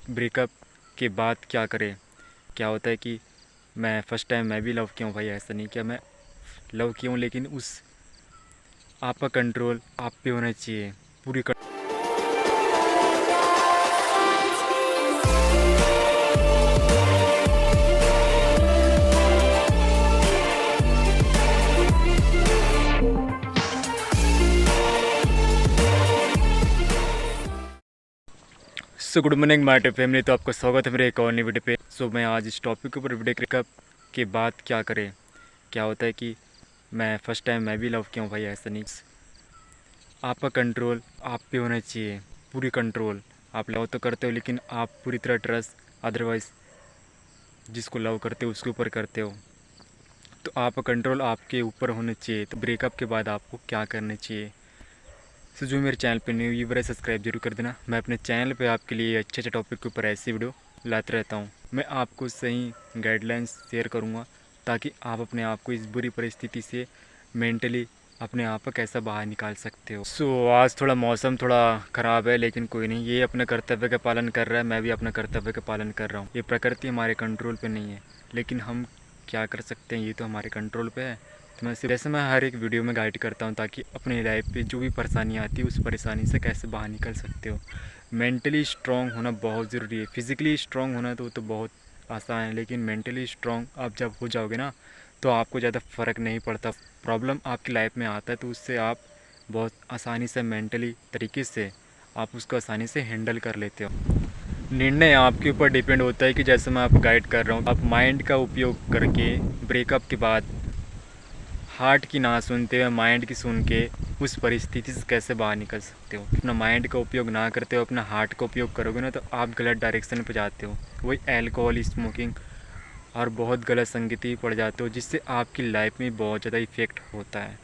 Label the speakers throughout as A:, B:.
A: Breakup के बाद क्या करें। क्या होता है कि मैं फ़र्स्ट टाइम मैं भी लव किया हूँ भाई, ऐसा नहीं कि मैं लव किया हूँ, लेकिन उस आपका कंट्रोल आप पे होना चाहिए पूरी। So good morning my family, तो आपका स्वागत है मेरे एक और नई वीडियो पे। सो मैं आज इस टॉपिक के ऊपर वीडियो ब्रेकअप के बाद क्या करें। क्या होता है कि मैं फ़र्स्ट टाइम मैं भी लव किया हूँ भाई, ऐसा नहीं। आपका कंट्रोल आप पे होना चाहिए पूरी कंट्रोल। आप लव तो करते हो लेकिन आप पूरी तरह ट्रस्ट अदरवाइज़ जिसको लव करते हो उसके ऊपर करते हो, तो आपका कंट्रोल आपके ऊपर होना चाहिए। तो ब्रेकअप के बाद आपको क्या करना चाहिए। सो जो मेरे चैनल पे न्यू व्यूवर है, सब्सक्राइब जरूर कर देना। मैं अपने चैनल पे आपके लिए अच्छे अच्छे टॉपिक के ऊपर ऐसी वीडियो लाते रहता हूँ। मैं आपको सही गाइडलाइंस शेयर करूँगा ताकि आप अपने आप को इस बुरी परिस्थिति से मेंटली अपने आप को कैसा बाहर निकाल सकते हो। सो आज थोड़ा मौसम थोड़ा ख़राब है, लेकिन कोई नहीं, ये अपने कर्तव्य का पालन कर रहा है, मैं भी अपना कर्तव्य का पालन कर रहा हूँ। ये प्रकृति हमारे कंट्रोल पे नहीं है, लेकिन हम क्या कर सकते हैं, ये तो हमारे कंट्रोल पे है। तो मैं जैसे मैं हर एक वीडियो में गाइड करता हूँ ताकि अपनी लाइफ पे जो भी परेशानी आती है उस परेशानी से कैसे बाहर निकल सकते हो। मेंटली स्ट्रॉन्ग होना बहुत ज़रूरी है। फिज़िकली स्ट्रॉन्ग होना तो बहुत आसान है, लेकिन मेंटली स्ट्रॉन्ग आप जब हो जाओगे ना तो आपको ज़्यादा फ़र्क नहीं पड़ता। प्रॉब्लम आपकी लाइफ में आता है तो उससे आप बहुत आसानी से मेंटली तरीके से आप उसको आसानी से हैंडल कर लेते हो। निर्णय आपके ऊपर डिपेंड होता है कि जैसे मैं आपको गाइड कर रहा हूँ, आप माइंड का उपयोग करके ब्रेकअप के बाद हार्ट की ना सुनते हुए माइंड की सुन के उस परिस्थिति से कैसे बाहर निकल सकते हो। अपना माइंड का उपयोग ना करते हो, अपना हार्ट का उपयोग करोगे ना तो आप गलत डायरेक्शन पे जाते हो। वही अल्कोहल, स्मोकिंग और बहुत गलत संगति पड़ जाते हो, जिससे आपकी लाइफ में बहुत ज़्यादा इफ़ेक्ट होता है।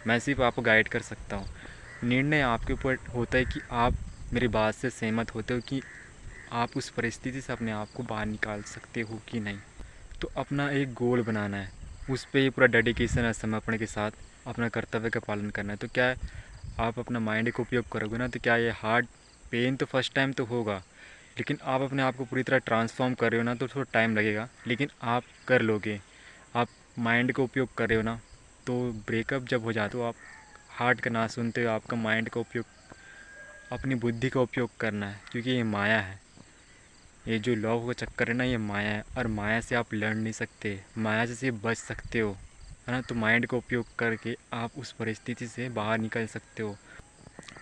A: मैं सिर्फ आपको गाइड कर सकता हूँ। निर्णय आपके ऊपर होता है कि आप मेरी बात से सहमत होते हो कि आप उस परिस्थिति से अपने आप को बाहर निकाल सकते हो कि नहीं। तो अपना एक गोल बनाना है, उस पर पूरा डेडिकेशन है, समर्पण के साथ अपना कर्तव्य का पालन करना है। तो क्या है, आप अपना माइंड का उपयोग करोगे ना तो क्या ये हार्ड पेन तो फर्स्ट टाइम तो होगा, लेकिन आप अपने आप को पूरी तरह ट्रांसफॉर्म कर रहे हो ना तो थोड़ा टाइम लगेगा, लेकिन आप कर लोगे। आप माइंड का उपयोग कर रहे हो ना, तो ब्रेकअप जब हो जाता तो आप हार्ट का ना सुनते हो, आपका माइंड का उपयोग, अपनी बुद्धि का उपयोग करना है, क्योंकि ये माया है। ये जो लव का चक्कर है ना, ये माया है, और माया से आप लड़ नहीं सकते, माया से सिर्फ बच सकते हो, है ना। तो माइंड का उपयोग करके आप उस परिस्थिति से बाहर निकल सकते हो।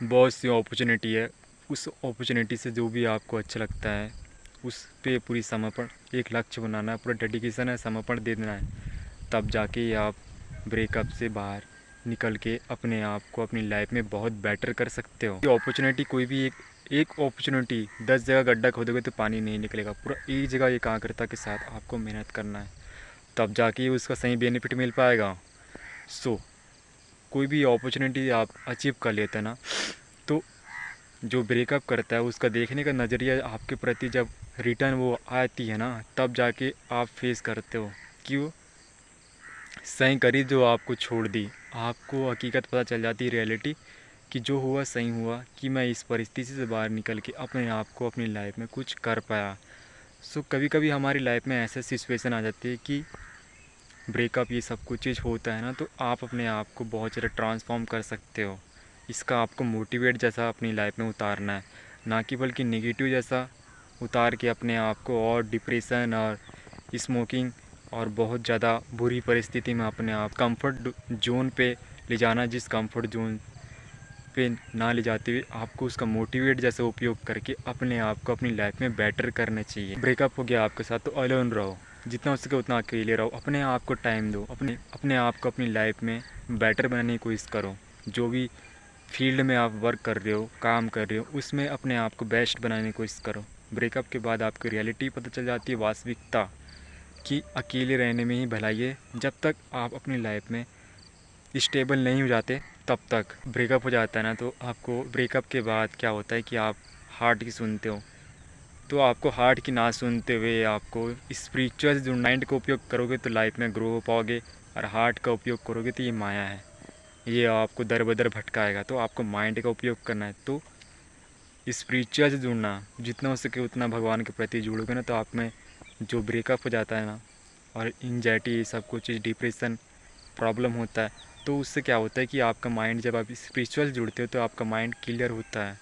A: बहुत सी अपॉर्चुनिटी है, उस अपॉर्चुनिटी से जो भी आपको अच्छा लगता है उस पे पूरी समर्पण, एक लक्ष्य बनाना है, पूरा डेडिकेशन है, समर्पण दे देना है, तब जाके ये आप ब्रेकअप से बाहर निकल के अपने आप को अपनी लाइफ में बहुत बेटर कर सकते हो। ये अपॉर्चुनिटी कोई भी एक अपॉर्चुनिटी 10 जगह गड्ढा खोदोगे तो पानी नहीं निकलेगा, पूरा एक जगह एकाग्रता के साथ आपको मेहनत करना है, तब जाके उसका सही बेनिफिट मिल पाएगा। सो कोई भी अपॉर्चुनिटी आप अचीव कर लेते हैं ना, तो जो ब्रेकअप करता है उसका देखने का नज़रिया आपके प्रति जब रिटर्न वो आती है ना, तब जाके आप फेस करते हो कि वो सही करी जो आपको छोड़ दी। आपको हकीकत पता चल जाती है, रियलिटी, कि जो हुआ सही हुआ, कि मैं इस परिस्थिति से बाहर निकल के अपने आप को अपनी लाइफ में कुछ कर पाया। सो कभी कभी हमारी लाइफ में ऐसे सिचुएशन आ जाती है कि ब्रेकअप ये सब कुछ चीज़ होता है ना, तो आप अपने आप को बहुत ज़्यादा ट्रांसफॉर्म कर सकते हो। इसका आपको मोटिवेट जैसा अपनी लाइफ में उतारना है, ना कि बल्कि नेगेटिव जैसा उतार के अपने आप को और डिप्रेशन और स्मोकिंग और बहुत ज़्यादा बुरी परिस्थिति में अपने आप कंफर्ट जोन पे ले जाना, जिस कंफर्ट जोन पे ना ले जाते हुए आपको उसका मोटिवेट जैसा उपयोग करके अपने आप को अपनी लाइफ में बेटर करना चाहिए। ब्रेकअप हो गया आपके साथ तो अलोन रहो, जितना हो सके उतना अकेले रहो, अपने आप को टाइम दो, अपने आप को अपनी लाइफ में बेटर बनाने की कोशिश करो। जो भी फील्ड में आप वर्क कर रहे हो, काम कर रहे हो, उसमें अपने आप को बेस्ट बनाने की कोशिश करो। ब्रेकअप के बाद आपको रियलिटी पता चल जाती है, वास्तविकता, कि अकेले रहने में ही भलाई है। जब तक आप अपनी लाइफ में स्टेबल नहीं हो जाते तब तक। ब्रेकअप हो जाता है ना, तो आपको ब्रेकअप के बाद क्या होता है कि आप हार्ट की सुनते हो, तो आपको हार्ट की ना सुनते हुए आपको स्पिरिचुअल जो माइंड का उपयोग करोगे तो लाइफ में ग्रो हो पाओगे, और हार्ट का उपयोग करोगे तो ये माया है, ये आपको दर बदर भटकाएगा। तो आपको माइंड का उपयोग करना है। तो स्पिरिचुअल से जुड़ना, जितना हो सके उतना भगवान के प्रति जुड़ोगे ना, तो आप में जो ब्रेकअप हो जाता है ना, और एंजाइटी सब कुछ चीज़, डिप्रेशन प्रॉब्लम होता है, तो उससे क्या होता है कि आपका माइंड, जब आप स्पिरिचुअल से जुड़ते हो तो आपका माइंड क्लियर होता है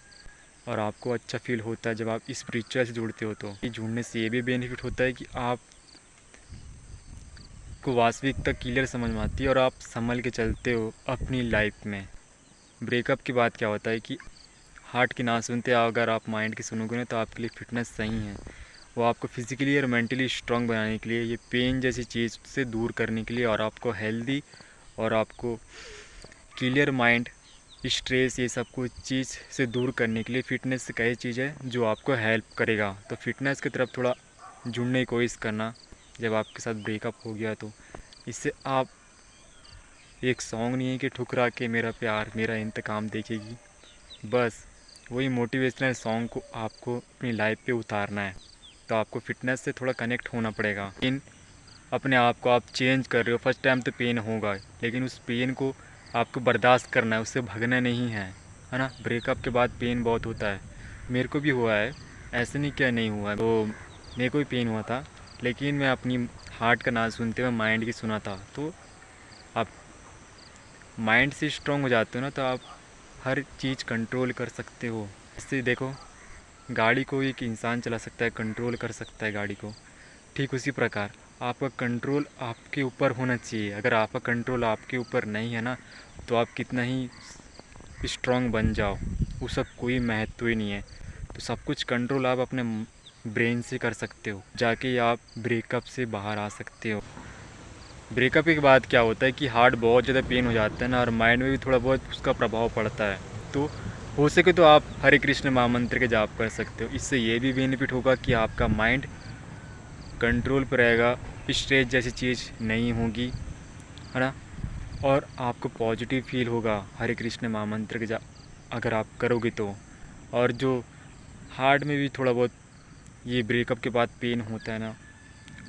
A: और आपको अच्छा फील होता है जब आप स्पिरिचुअल से जुड़ते हो। तो जुड़ने से ये भी बेनिफिट होता है कि आप को वास्तविकता क्लियर समझ में आती है और आप संभल के चलते हो अपनी लाइफ में। ब्रेकअप के बाद क्या होता है कि हार्ट की ना सुनते अगर आप माइंड की सुनोगे ना, तो आपके लिए फ़िटनेस सही है। वो आपको फिज़िकली और मेंटली स्ट्रांग बनाने के लिए, ये पेन जैसी चीज़ से दूर करने के लिए, और आपको हेल्दी और आपको क्लियर माइंड, स्ट्रेस, ये सब कुछ चीज़ से दूर करने के लिए फ़िटनेस से कई चीज़ है जो आपको हेल्प करेगा। तो फिटनेस की तरफ थोड़ा जुड़ने की कोशिश करना जब आपके साथ ब्रेकअप हो गया। तो इससे आप, एक सॉन्ग नहीं है कि ठुकरा के मेरा प्यार मेरा इंतकाम देखेगी, बस वही मोटिवेशनल सॉन्ग को आपको अपनी लाइफ पे उतारना है। तो आपको फ़िटनेस से थोड़ा कनेक्ट होना पड़ेगा। लेकिन अपने आप को आप चेंज कर रहे हो, फर्स्ट टाइम तो पेन होगा, लेकिन उस पेन को आपको बर्दाश्त करना है, उससे भागना नहीं है ना। ब्रेकअप के बाद पेन बहुत होता है, मेरे को भी हुआ है, ऐसे नहीं क्या नहीं हुआ है। तो मेरे को भी पेन हुआ था, लेकिन मैं अपनी हार्ट का ना सुनते हुए माइंड की सुना था। तो आप माइंड से स्ट्रॉन्ग हो जाते हो ना, तो आप हर चीज़ कंट्रोल कर सकते हो। इससे देखो, गाड़ी को एक इंसान चला सकता है, कंट्रोल कर सकता है गाड़ी को, ठीक उसी प्रकार आपका कंट्रोल आपके ऊपर होना चाहिए। अगर आपका कंट्रोल आपके ऊपर नहीं है ना, तो आप कितना ही स्ट्रांग बन जाओ, उसका कोई महत्व ही नहीं है। तो सब कुछ कंट्रोल आप अपने ब्रेन से कर सकते हो, जाके आप ब्रेकअप से बाहर आ सकते हो। ब्रेकअप के बाद क्या होता है कि हार्ट बहुत ज़्यादा पेन हो जाता है ना, और माइंड में भी थोड़ा बहुत उसका प्रभाव पड़ता है। तो हो सके तो आप हरे कृष्ण महामंत्र के जाप कर सकते हो। इससे ये भी बेनिफिट होगा कि आपका माइंड कंट्रोल पर रहेगा, स्ट्रेस जैसी चीज़ नहीं होगी, है ना, और आपको पॉजिटिव फील होगा हरे कृष्ण महामंत्र के जाप अगर आप करोगे तो। और जो हार्ट में भी थोड़ा बहुत ये ब्रेकअप के बाद पेन होता है ना,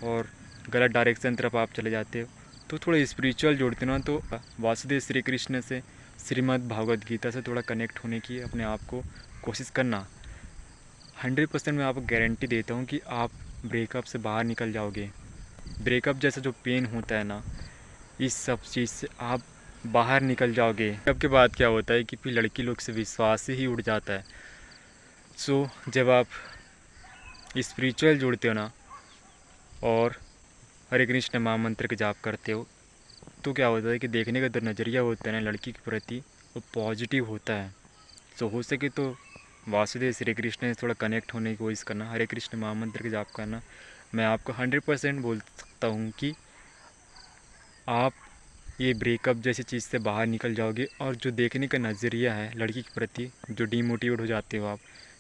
A: और गलत डायरेक्शन तरफ आप चले जाते हो, तो थोड़ा स्पिरिचुअल जोड़ते ना, तो वासुदेव श्री कृष्ण से, श्रीमद् भागवत गीता से थोड़ा कनेक्ट होने की अपने आप को कोशिश करना। 100% मैं आपको गारंटी देता हूँ कि आप ब्रेकअप से बाहर निकल जाओगे। ब्रेकअप जैसा जो पेन होता है ना, इस सब चीज़ से आप बाहर निकल जाओगे। ब्रेकअप के बाद क्या होता है कि फिर लड़की लोग से विश्वास ही उड़ जाता है। सो जब आप स्पिरिचुअल जुड़ते हो ना, और हरे कृष्ण महामंत्र के जाप करते हो, तो क्या होता है कि देखने का जो नज़रिया होता है ना लड़की के प्रति, वो पॉजिटिव होता है। सो हो सके तो वासुदेव श्री कृष्ण से थोड़ा कनेक्ट होने की कोशिश करना, हरे कृष्ण महामंत्र के जाप करना। मैं आपको 100% बोल सकता हूँ कि आप ये ब्रेकअप जैसी चीज़ से बाहर निकल जाओगे। और जो देखने का नज़रिया है लड़की के प्रति, जो डीमोटिवेट हो जाते हो आप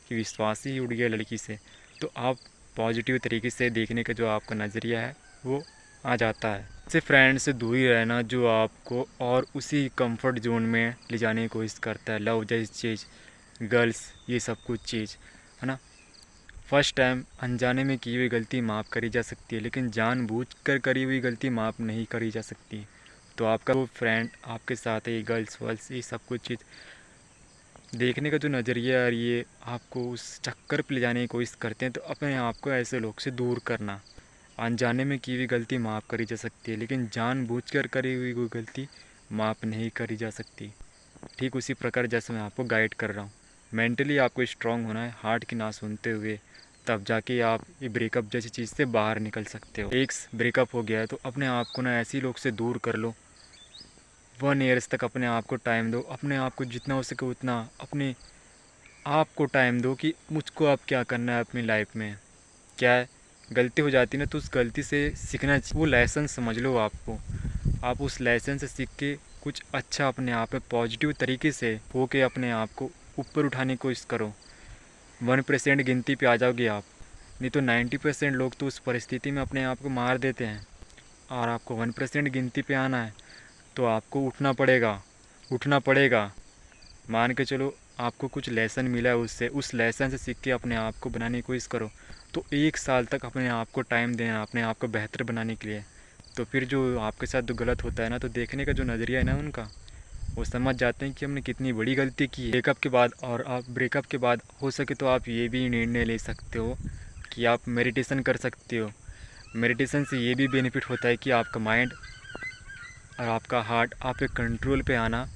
A: कि विश्वास ही उड़ गया लड़की से, तो आप पॉजिटिव तरीके से देखने का जो आपका नज़रिया है वो आ जाता है। इससे फ्रेंड से दूरी रहना जो आपको और उसी कंफर्ट जोन में ले जाने की कोशिश करता है, लव जैसी चीज़, गर्ल्स, ये सब कुछ चीज़, है ना। फर्स्ट टाइम अनजाने में की हुई गलती माफ़ करी जा सकती है, लेकिन जानबूझकर करी हुई गलती माफ़ नहीं करी जा सकती। तो आपका वो फ्रेंड आपके साथ है, ये गर्ल्स वर्ल्स, ये सब कुछ चीज़ देखने का जो नज़रिया है, ये आपको उस चक्कर पे ले जाने की कोशिश करते हैं। तो अपने आप को ऐसे लोग से दूर करना। अनजाने में की हुई गलती माफ़ करी जा सकती है, लेकिन जानबूझकर करी हुई कोई गलती माफ़ नहीं करी जा सकती। ठीक उसी प्रकार जैसे मैं आपको गाइड कर रहा हूँ, मेंटली आपको स्ट्रांग होना है, हार्ट की ना सुनते हुए, तब जाके आप ये ब्रेकअप जैसी चीज़ से बाहर निकल सकते हो। एक ब्रेकअप हो गया है तो अपने आप को ना ऐसे लोग से दूर कर लो। 1 ईयर्स तक अपने आप को टाइम दो, अपने आप को जितना हो सके उतना अपने आप को टाइम दो कि मुझको अब क्या करना है अपनी लाइफ में। क्या है, गलती हो जाती है ना, तो उस गलती से सीखना चाहिए, वो लेसन समझ लो आपको। आप उस लेसन से सीख के कुछ अच्छा अपने आप में पॉजिटिव तरीके से हो के अपने आप को ऊपर उठाने की कोशिश करो। 1% गिनती पे आ जाओगे आप, नहीं तो 90% लोग तो उस परिस्थिति में अपने आप को मार देते हैं। और आपको 1% गिनती पे आना है तो आपको उठना पड़ेगा, उठना पड़ेगा। मान के चलो आपको कुछ लेसन मिला है, उससे उस लेसन से सीख के अपने आप को बनाने की कोशिश करो। तो 1 साल तक अपने आप को टाइम देना, अपने आप को बेहतर बनाने के लिए। तो फिर जो आपके साथ जो गलत होता है ना, तो देखने का जो नज़रिया है ना उनका, वो समझ जाते हैं कि हमने कितनी बड़ी गलती की है ब्रेकअप के बाद। और आप ब्रेकअप के बाद हो सके तो आप ये भी निर्णय ले सकते हो कि आप मेडिटेशन कर सकते हो। मेडिटेशन से ये भी बेनिफिट होता है कि आपका माइंड और आपका हार्ट आपके कंट्रोल पे आना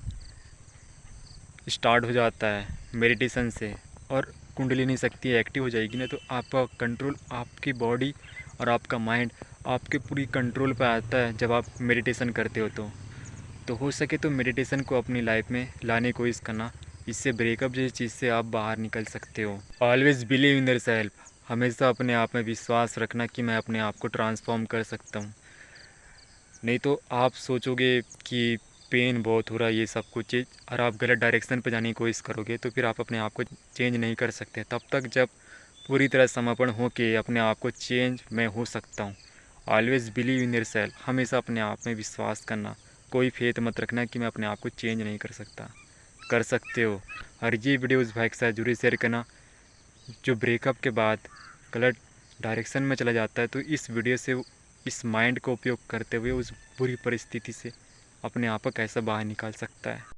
A: स्टार्ट हो जाता है मेडिटेशन से। और कुंडलिनी शक्ति एक्टिव हो जाएगी ना, तो आपका कंट्रोल, आपकी बॉडी और आपका माइंड आपके पूरी कंट्रोल पे आता है जब आप मेडिटेशन करते हो। तो हो सके तो मेडिटेशन को अपनी लाइफ में लाने की कोशिश करना। इससे ब्रेकअप जैसी चीज़ से आप बाहर निकल सकते हो। Always believe in your self, हमेशा अपने आप में विश्वास रखना कि मैं अपने आप को ट्रांसफॉर्म कर सकता हूँ। नहीं तो आप सोचोगे कि पेन बहुत हो रहा है ये सब कुछ चीज़, और आप गलत डायरेक्शन पे जाने की कोशिश करोगे तो फिर आप अपने आप को चेंज नहीं कर सकते तब तक जब पूरी तरह समर्पण हो के अपने आप को चेंज मैं हो सकता हूँ। Always believe in your self, हमेशा अपने आप में विश्वास करना। कोई फेथ मत रखना कि मैं अपने आप को चेंज नहीं कर सकता, कर सकते हो। और ये वीडियो उस भाई के साथ जरूर शेयर करना जो ब्रेकअप के बाद गलत डायरेक्शन में चला जाता है। तो इस वीडियो से इस माइंड को उपयोग करते हुए उस बुरी परिस्थिति से अपने आप को कैसे बाहर निकाल सकता है।